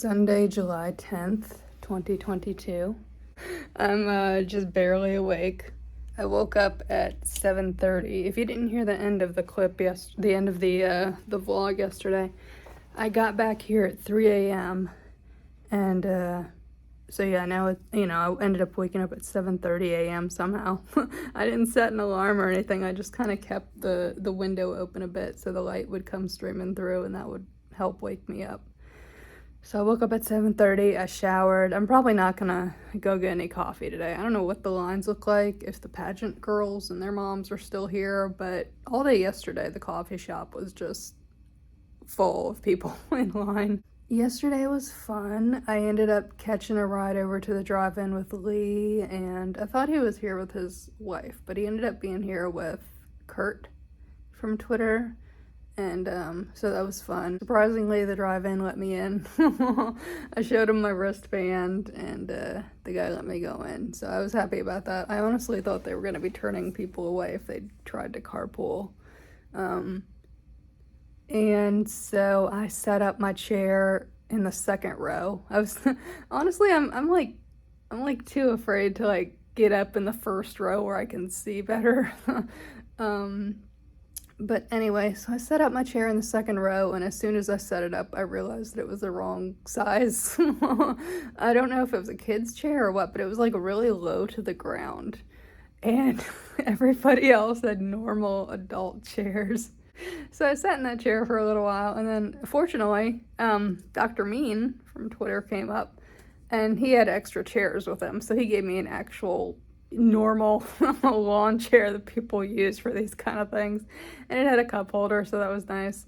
Sunday, July 10th, 2022. I'm just barely awake. I woke up at 7:30. If you didn't hear the end of the clip the end of the vlog yesterday, I got back here at 3 a.m. and so yeah, now I ended up waking up at 7:30 a.m. somehow. I didn't set an alarm or anything. I just kind of kept the window open a bit so the light would come streaming through, and that would help wake me up. So I woke up at 7:30, I showered. I'm probably not gonna go get any coffee today. I don't know what the lines look like, if the pageant girls and their moms are still here, but all day yesterday the coffee shop was just full of people in line. Yesterday was fun. I ended up catching a ride over to the drive-in with Lee, and I thought he was here with his wife, but he ended up being here with Kurt from Twitter. And so that was fun. Surprisingly, the drive-in let me in. I showed him my wristband, and the guy let me go in. So I was happy about that. I honestly thought they were going to be turning people away if they tried to carpool. And so I set up my chair in the second row. I was honestly, I'm like too afraid to like get up in the first row where I can see better. But anyway, so I set up my chair in the second row, and as soon as I set it up, I realized that it was the wrong size. I don't know if it was a kid's chair or what, but it was like really low to the ground. And everybody else had normal adult chairs. So I sat in that chair for a little while, and then fortunately, Dr. Mean from Twitter came up, and he had extra chairs with him, so he gave me an actual normal lawn chair that people use for these kind of things, and it had a cup holder, so that was nice.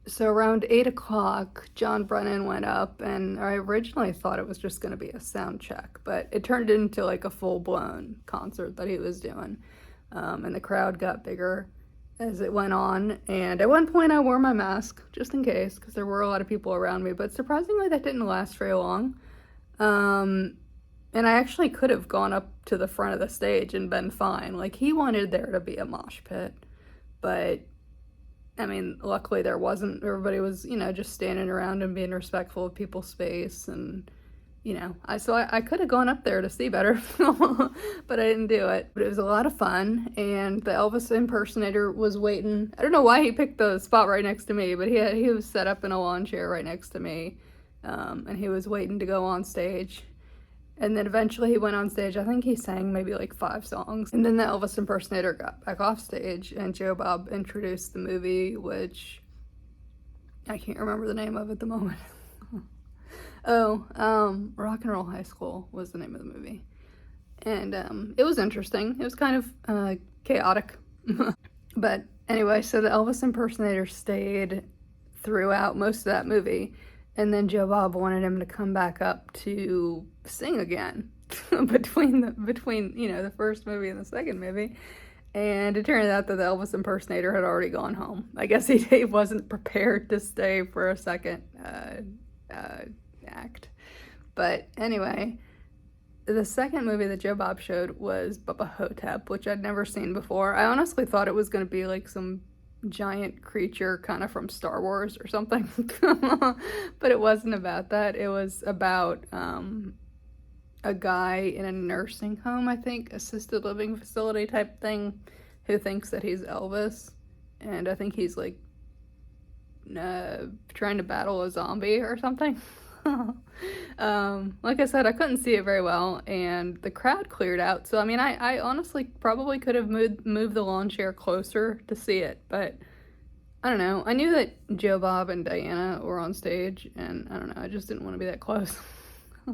So around 8 o'clock, John Brennan went up, and I originally thought it was just going to be a sound check, but it turned into like a full-blown concert that he was doing, and the crowd got bigger as it went on. And at one point I wore my mask just in case, because there were a lot of people around me, but surprisingly that didn't last very long. And I actually could have gone up to the front of the stage and been fine. Like, he wanted there to be a mosh pit, but I mean, luckily there wasn't. Everybody was, just standing around and being respectful of people's space, and I could have gone up there to see better, but I didn't do it. But it was a lot of fun, and the Elvis impersonator was waiting. I don't know why he picked the spot right next to me, but he was set up in a lawn chair right next to me, and he was waiting to go on stage. And then eventually he went on stage. I think he sang maybe like 5 songs. And then the Elvis impersonator got back off stage, and Joe Bob introduced the movie, which I can't remember the name of at the moment. Rock and Roll High School was the name of the movie. And it was interesting. It was kind of chaotic. But anyway, so the Elvis impersonator stayed throughout most of that movie. And then Joe Bob wanted him to come back up to sing again between the first movie and the second movie. And it turned out that the Elvis impersonator had already gone home. I guess he wasn't prepared to stay for a second act. But anyway, the second movie that Joe Bob showed was Bubba Hotep, which I'd never seen before. I honestly thought it was going to be like some giant creature kind of from Star Wars or something. But it wasn't about that. It was about a guy in a nursing home, I think, assisted living facility type thing, who thinks that he's Elvis, and I think he's like trying to battle a zombie or something. Like I said, I couldn't see it very well, and the crowd cleared out, so I mean, I honestly probably could have moved the lawn chair closer to see it, but I don't know. I knew that Joe Bob and Diana were on stage, and I don't know, I just didn't want to be that close.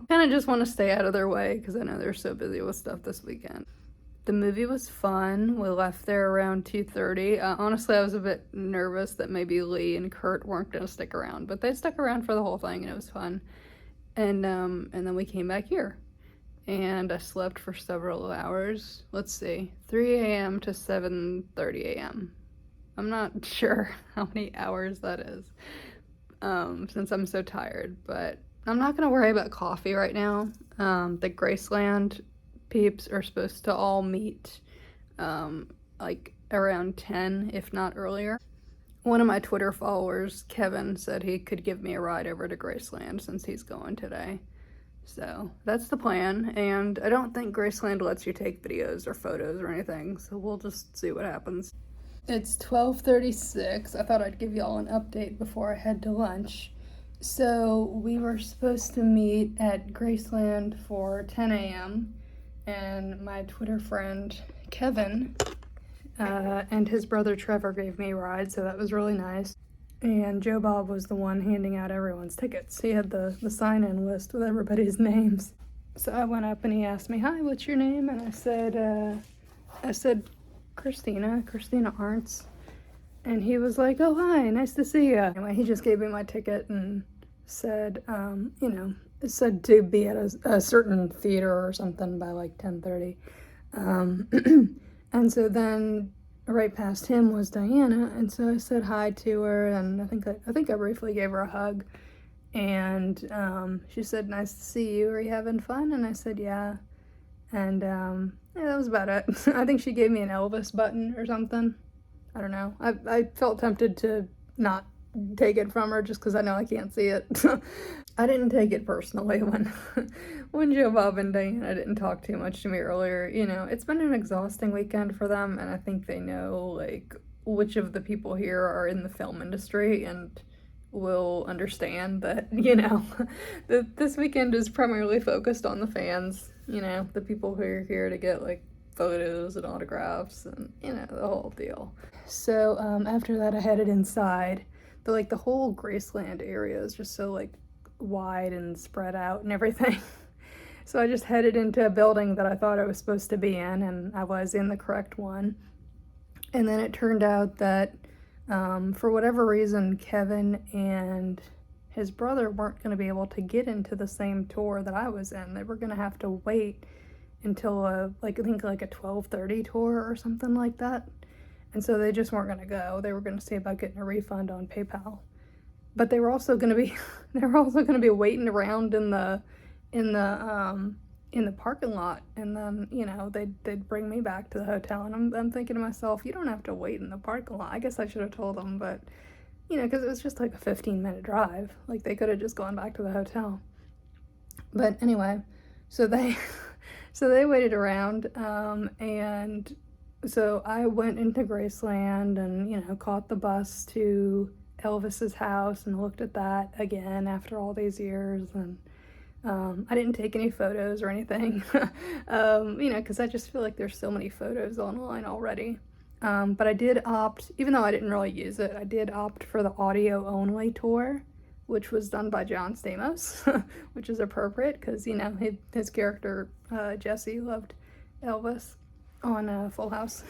Kind of just want to stay out of their way, because I know they're so busy with stuff this weekend. The movie was fun. We left there around 2:30. Honestly, I was a bit nervous that maybe Lee and Kurt weren't going to stick around, but they stuck around for the whole thing, and it was fun. And then we came back here, and I slept for several hours. Let's see, 3 a.m. to 7:30 a.m. I'm not sure how many hours that is, since I'm so tired, but I'm not going to worry about coffee right now. The Graceland peeps are supposed to all meet like around 10, if not earlier. one of my Twitter followers, Kevin, said he could give me a ride over to Graceland since he's going today. So that's the plan, and I don't think Graceland lets you take videos or photos or anything, so we'll just see what happens. It's 12:36. I thought I'd give y'all an update before I head to lunch. So we were supposed to meet at Graceland for 10 a.m. and my Twitter friend Kevin and his brother Trevor gave me a ride, so that was really nice. And Joe Bob was the one handing out everyone's tickets. He had the sign-in list with everybody's names. So I went up and he asked me, "Hi, what's your name?" And I said, Christina Arntz. And he was like, "Oh, hi, nice to see you." Anyway, he just gave me my ticket and said, it said to be at a certain theater or something by like 10:30. And so then right past him was Diana, and so I said hi to her, and I think I briefly gave her a hug, and she said, "Nice to see you. Are you having fun?" And I said, "Yeah." And yeah, that was about it. I think she gave me an Elvis button or something. I don't know. I felt tempted to not take it from her just because I know I can't see it. I didn't take it personally when Joe Bob and Diana didn't talk too much to me earlier. It's been an exhausting weekend for them, and I think they know like which of the people here are in the film industry and will understand that that this weekend is primarily focused on the fans, the people who are here to get like photos and autographs and the whole deal. So after that I headed inside. The whole Graceland area is just so like wide and spread out and everything. So I just headed into a building that I thought I was supposed to be in, and I was in the correct one. And then it turned out that for whatever reason, Kevin and his brother weren't going to be able to get into the same tour that I was in. They were going to have to wait until I think a 12:30 tour or something like that. And so they just weren't going to go. They were going to see about getting a refund on PayPal. But they were also going to be waiting around in the parking lot, and then they'd bring me back to the hotel. And I'm thinking to myself, you don't have to wait in the parking lot. I guess I should have told them, but because it was just like a 15-minute drive. Like they could have just gone back to the hotel. But anyway, so they waited around, and so I went into Graceland and caught the bus to Elvis's house and looked at that again after all these years. And I didn't take any photos or anything, because I just feel like there's so many photos online already. But I did opt, even though I didn't really use it, I did opt for the audio only tour, which was done by John Stamos, which is appropriate because, his character, Jesse, loved Elvis on Full House.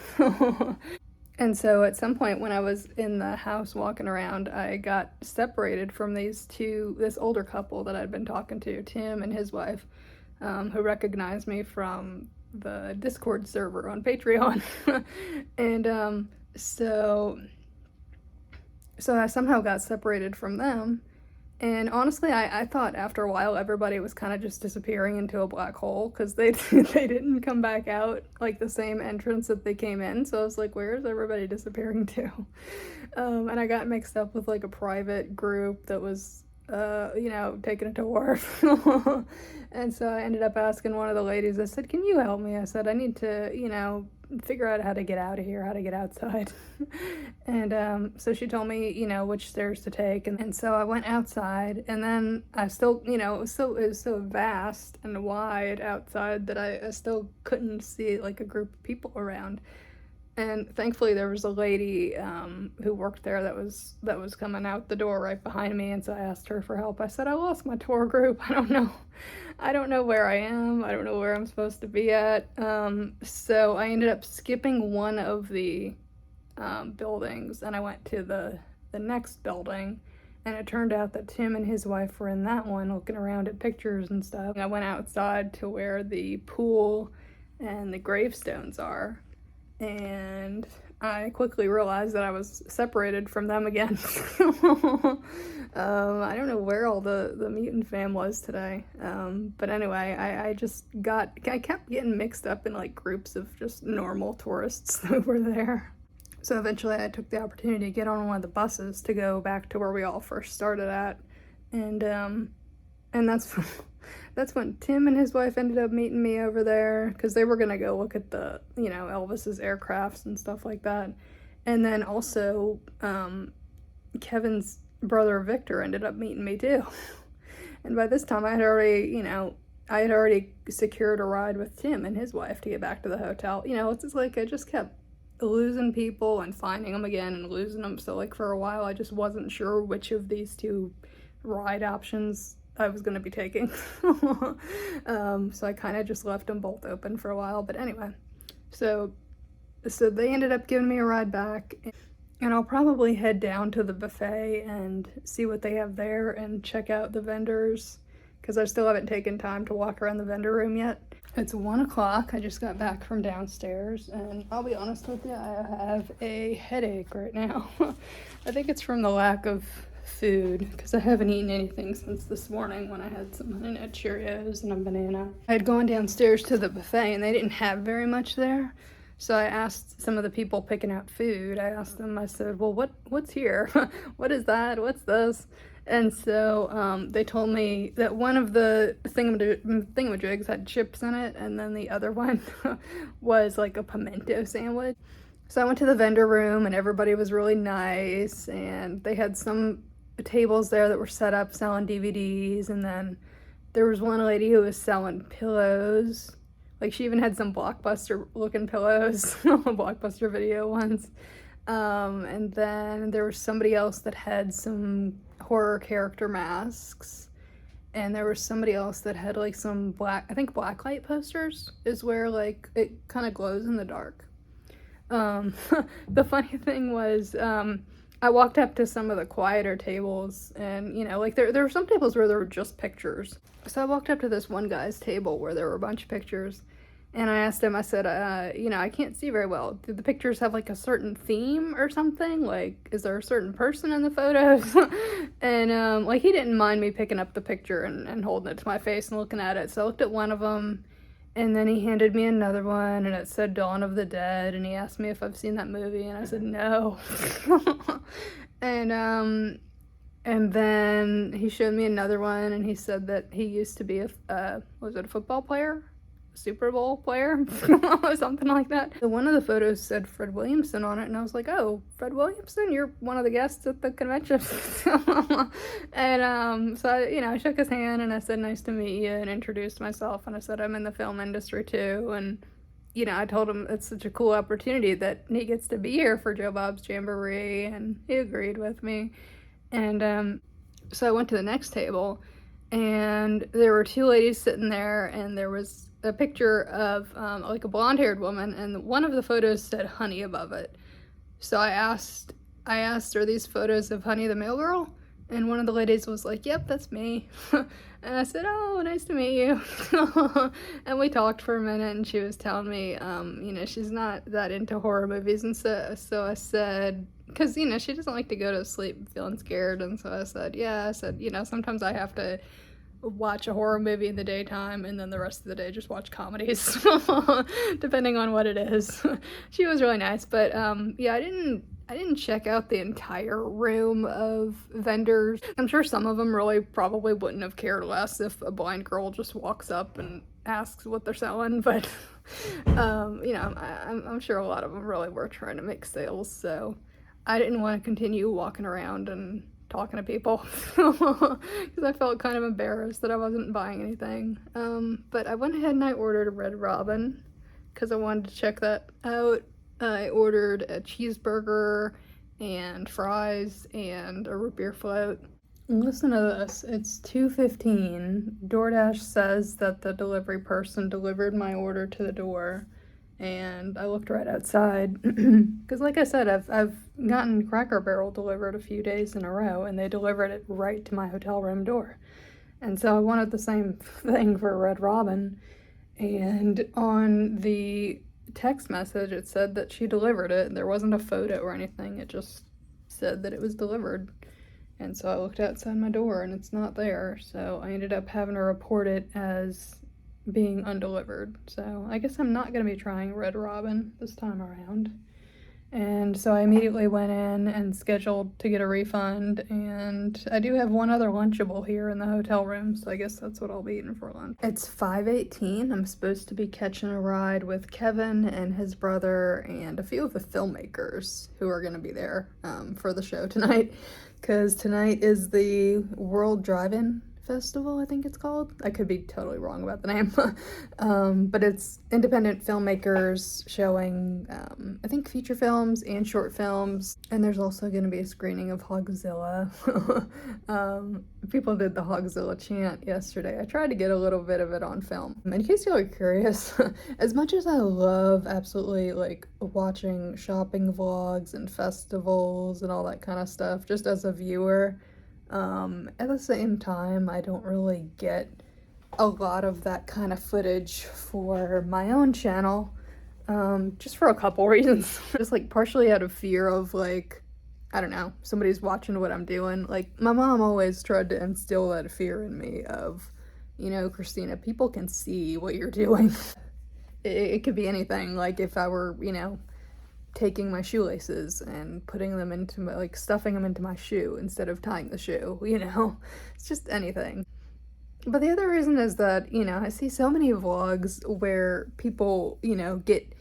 And so at some point when I was in the house walking around, I got separated from this older couple that I'd been talking to, Tim and his wife, who recognized me from the Discord server on Patreon. And so I somehow got separated from them. And honestly, I thought after a while everybody was kind of just disappearing into a black hole because they didn't come back out like the same entrance that they came in. So I was like, where is everybody disappearing to? And I got mixed up with like a private group that was, taking a tour. And so I ended up asking one of the ladies, I said, "Can you help me?" I said, "I need to, figure out how to get out of here, how to get outside." And so she told me, which stairs to take. And so I went outside, and then I still, it was so vast and wide outside that I still couldn't see like a group of people around. And thankfully there was a lady who worked there that was coming out the door right behind me, and so I asked her for help. I said, "I lost my tour group. I don't know where I am. I don't know where I'm supposed to be at." So I ended up skipping one of the buildings, and I went to the next building, and it turned out that Tim and his wife were in that one looking around at pictures and stuff. And I went outside to where the pool and the gravestones are, and I quickly realized that I was separated from them again. I don't know where all the mutant fam was today. But anyway, I kept getting mixed up in like groups of just normal tourists that were there. So eventually I took the opportunity to get on one of the buses to go back to where we all first started at. And that's that's when Tim and his wife ended up meeting me over there, because they were gonna go look at the, Elvis's aircrafts and stuff like that. And then also Kevin's brother Victor ended up meeting me too. And by this time I had already secured a ride with Tim and his wife to get back to the hotel. It's just like I just kept losing people and finding them again and losing them. So like for a while I just wasn't sure which of these two ride options I was going to be taking. So I kind of just left them both open for a while. But anyway, so they ended up giving me a ride back, and I'll probably head down to the buffet and see what they have there and check out the vendors, because I still haven't taken time to walk around the vendor room yet. It's 1 o'clock. I just got back from downstairs, and I'll be honest with you, I have a headache right now. I think it's from the lack of food, because I haven't eaten anything since this morning when I had some Cheerios and a banana. I had gone downstairs to the buffet and they didn't have very much there. So I asked some of the people picking out food, I said, well, what's here? What is that? What's this? And so they told me that one of the thingamajigs had chips in it, and then the other one was like a pimento sandwich. So I went to the vendor room and everybody was really nice, and they had some tables there that were set up selling DVDs, and then there was one lady who was selling pillows. Like, she even had some Blockbuster looking pillows, Blockbuster video ones. And then there was somebody else that had some horror character masks. And there was somebody else that had like some blacklight posters, is where like it kind of glows in the dark. The funny thing was, I walked up to some of the quieter tables, and like there were some tables where there were just pictures. So I walked up to this one guy's table where there were a bunch of pictures, and I asked him, I said, I can't see very well. Do the pictures have like a certain theme or something? Like, is there a certain person in the photos? And like, he didn't mind me picking up the picture and holding it to my face and looking at it. So I looked at one of them, and then he handed me another one, and it said Dawn of the Dead, and he asked me if I've seen that movie, and I said no. And then he showed me another one, and he said that he used to be a football player? Super Bowl player? Or something like that. One of the photos said Fred Williamson on it, and I was like, oh, Fred Williamson? You're one of the guests at the convention. And so I shook his hand, and I said, nice to meet you, and introduced myself, and I said I'm in the film industry too, and I told him it's such a cool opportunity that he gets to be here for Joe Bob's Jamboree, and he agreed with me. And so I went to the next table, and there were two ladies sitting there, and there was a picture of like a blonde-haired woman, and one of the photos said Honey above it. So I asked, are these photos of Honey the Mail Girl? And one of the ladies was like, yep, that's me. And I said, oh, nice to meet you. And we talked for a minute, and she was telling me, she's not that into horror movies. And so I said, because, she doesn't like to go to sleep feeling scared. And so I said, sometimes I have to watch a horror movie in the daytime, and then the rest of the day just watch comedies, depending on what it is. She was really nice, but I didn't check out the entire room of vendors. I'm sure some of them really probably wouldn't have cared less if a blind girl just walks up and asks what they're selling, but I'm sure a lot of them really were trying to make sales, so I didn't want to continue walking around and talking to people because I felt kind of embarrassed that I wasn't buying anything. But I went ahead and I ordered a Red Robin because I wanted to check that out. I ordered a cheeseburger and fries and a root beer float. Listen to this. It's 2:15. DoorDash says that the delivery person delivered my order to the door, and I looked right outside because, like I said, I've gotten Cracker Barrel delivered a few days in a row, and they delivered it right to my hotel room door. And so I wanted the same thing for Red Robin, and on the text message it said that she delivered it. There wasn't a photo or anything, it just said that it was delivered. And so I looked outside my door and it's not there, so I ended up having to report it as being undelivered. So I guess I'm not going to be trying Red Robin this time around. And so I immediately went in and scheduled to get a refund, and I do have one other Lunchable here in the hotel room, so I guess that's what I'll be eating for lunch. It's 5:18. I'm supposed to be catching a ride with Kevin and his brother and a few of the filmmakers who are going to be there for the show tonight, because tonight is the World Drive-In Festival, I think it's called. I could be totally wrong about the name. But it's independent filmmakers showing, I think, feature films and short films. And there's also going to be a screening of Hogzilla. People did the Hogzilla chant yesterday. I tried to get a little bit of it on film. In case y'all are curious, as much as I love absolutely like watching shopping vlogs and festivals and all that kind of stuff, just as a viewer, at the same time, I don't really get a lot of that kind of footage for my own channel, just for a couple reasons. Just like partially out of fear of like, I don't know, somebody's watching what I'm doing. Like my mom always tried to instill that fear in me of, you know, Christina, people can see what you're doing. It could be anything. Like if I were, you know, taking my shoelaces and putting them into my, like stuffing them into my shoe instead of tying the shoe, you know, it's just anything. But the other reason is that, you know, I see so many vlogs where people, you know, get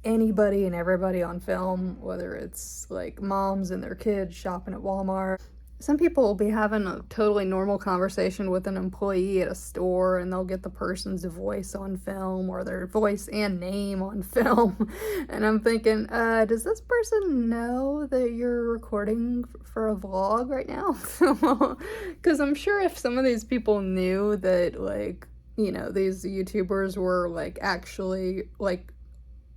anybody and everybody on film, whether it's like moms and their kids shopping at Walmart. Some people will be having a totally normal conversation with an employee at a store, and they'll get the person's voice on film or their voice and name on film. And I'm thinking, does this person know that you're recording for a vlog right now? Because I'm sure if some of these people knew that, like, you know, these YouTubers were like actually like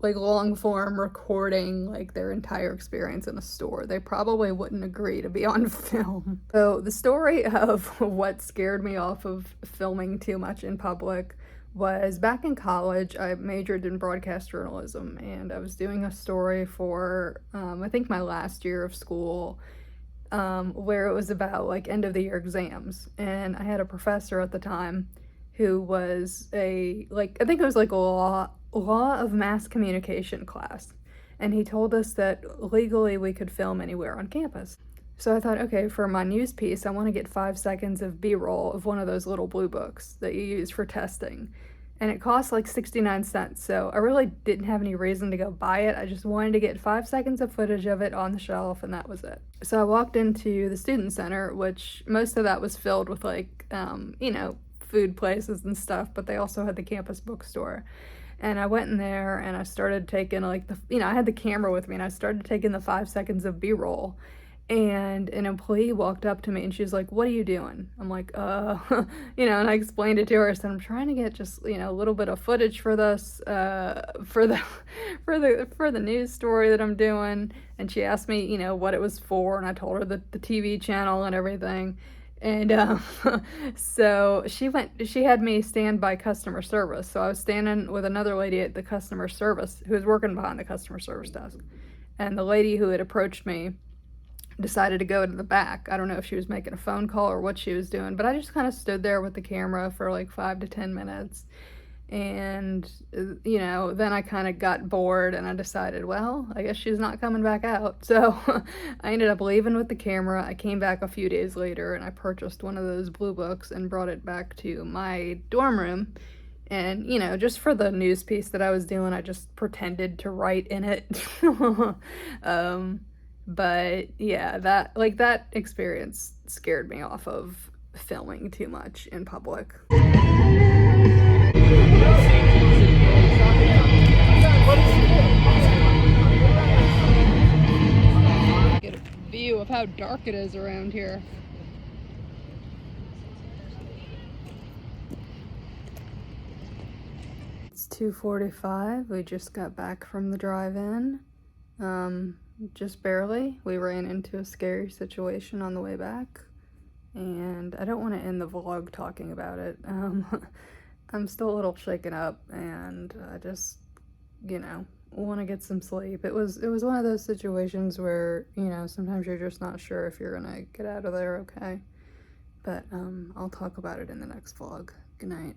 long form recording like their entire experience in a store, they probably wouldn't agree to be on film. So the story of what scared me off of filming too much in public was back in college. I majored in broadcast journalism, and I was doing a story for I think my last year of school, where it was about like end of the year exams, and I had a professor at the time who was a, like, I think it was like a law of mass communication class, and he told us that legally we could film anywhere on campus. So I thought, okay, for my news piece, I want to get 5 seconds of B-roll of one of those little blue books that you use for testing, and it cost like 69 cents, so I really didn't have any reason to go buy it. I just wanted to get 5 seconds of footage of it on the shelf, and that was it. So I walked into the student center, which most of that was filled with like, you know, food places and stuff, but they also had the campus bookstore. And I went in there and I started taking like I had the camera with me, and I started taking the 5 seconds of B-roll, and an employee walked up to me and she's like, "What are you doing?" I'm like, you know, and I explained it to her. I said, "I'm trying to get just, you know, a little bit of footage for this, for the news story that I'm doing." And she asked me, you know, what it was for, and I told her the TV channel and everything. And so she had me stand by customer service. So I was standing with another lady at the customer service who was working behind the customer service desk. And the lady who had approached me decided to go into the back. I don't know if she was making a phone call or what she was doing, but I just kind of stood there with the camera for like 5 to 10 minutes. And, you know, then I kind of got bored and I decided, well, I guess she's not coming back out. So I ended up leaving with the camera. I came back a few days later and I purchased one of those blue books and brought it back to my dorm room. And, you know, just for the news piece that I was doing, I just pretended to write in it. But yeah, that experience scared me off of filming too much in public. Get a view of how dark it is around here. It's 2:45. We just got back from the drive-in. Just barely. We ran into a scary situation on the way back, and I don't want to end the vlog talking about it. I'm still a little shaken up, and I just, you know, want to get some sleep. It was one of those situations where, you know, sometimes you're just not sure if you're gonna get out of there okay. But I'll talk about it in the next vlog. Good night.